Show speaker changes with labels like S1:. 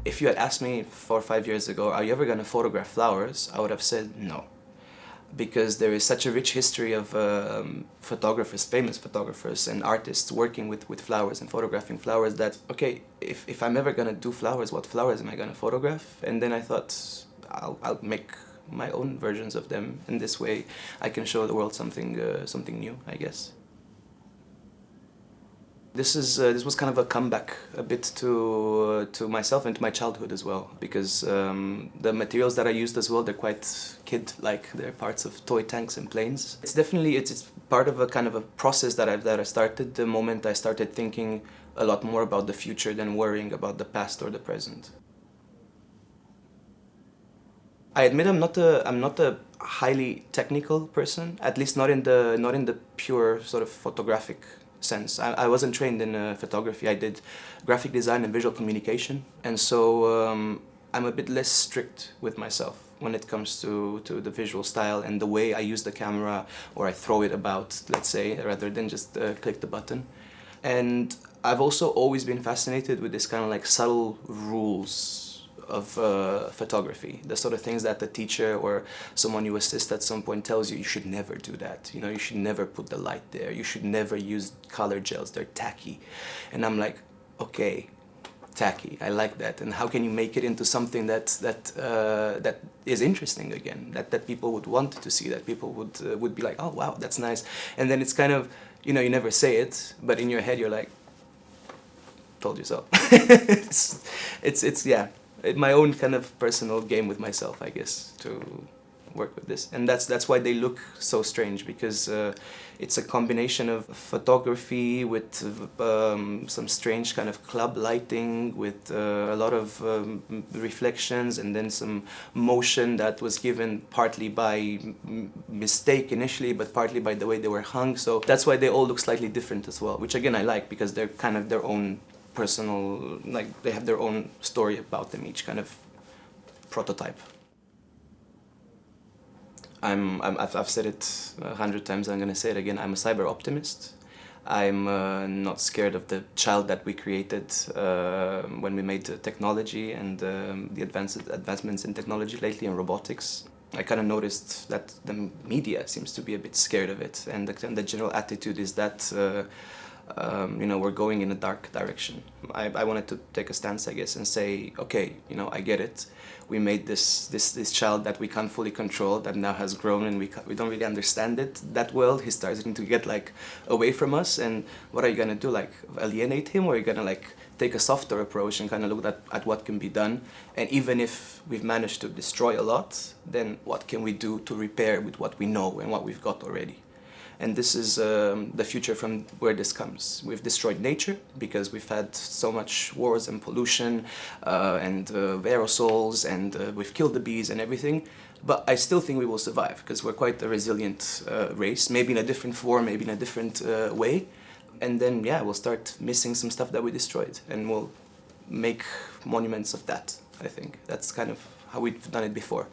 S1: If you had asked me 4 or 5 years ago, are you ever going to photograph flowers? I would have said no. Because there is such a rich history of photographers, famous photographers and artists working with flowers and photographing flowers that, okay, if I'm ever going to do flowers, what flowers am I going to photograph? And then I thought, I'll make my own versions of them. In this way, I can show the world something new, I guess. This was kind of a comeback a bit to myself and to my childhood as well, because the materials that I used as well, they're quite kid-like. They're parts of toy tanks and planes. It's definitely it's part of a kind of a process that I started the moment I started thinking a lot more about the future than worrying about the past or the present. I admit I'm not a highly technical person, at least not in the pure sort of photographic sense. I wasn't trained in photography. I did graphic design and visual communication, and so I'm a bit less strict with myself when it comes to the visual style and the way I use the camera, or I throw it about, let's say, rather than just click the button. And I've also always been fascinated with this kind of like subtle rules of photography, the sort of things that the teacher or someone you assist at some point tells you should never do that. You know, you should never put the light there. You should never use color gels. They're tacky. And I'm like, okay, tacky. I like that. And how can you make it into something that is interesting again? That people would want to see. That people would be like, oh wow, that's nice. And then it's kind of, you know, you never say it, but in your head you're like, told you so. it's yeah. My own kind of personal game with myself, I guess, to work with this. And that's why they look so strange, because it's a combination of photography with some strange kind of club lighting, with a lot of reflections, and then some motion that was given partly by mistake initially, but partly by the way they were hung. So that's why they all look slightly different as well, which again I like, because they're kind of their own personal, like they have their own story about them, each kind of prototype. I've said it 100 times, I'm gonna say it again, I'm a cyber optimist. I'm not scared of the child that we created when we made technology and the advancements in technology lately in robotics. I kind of noticed that the media seems to be a bit scared of it, and the general attitude is that you know, we're going in a dark direction. I wanted to take a stance, I guess, and say, okay, you know, I get it. We made this child that we can't fully control, that now has grown, and we don't really understand it that well. He's starting to get like away from us, and what are you gonna do? Like alienate him, or are you gonna like take a softer approach and kind of look at what can be done? And even if we've managed to destroy a lot, then what can we do to repair with what we know and what we've got already? And this is the future from where this comes. We've destroyed nature because we've had so much wars and pollution and aerosols, and we've killed the bees and everything. But I still think we will survive, because we're quite a resilient race, maybe in a different form, maybe in a different way. And then, yeah, we'll start missing some stuff that we destroyed, and we'll make monuments of that, I think. That's kind of how we've done it before.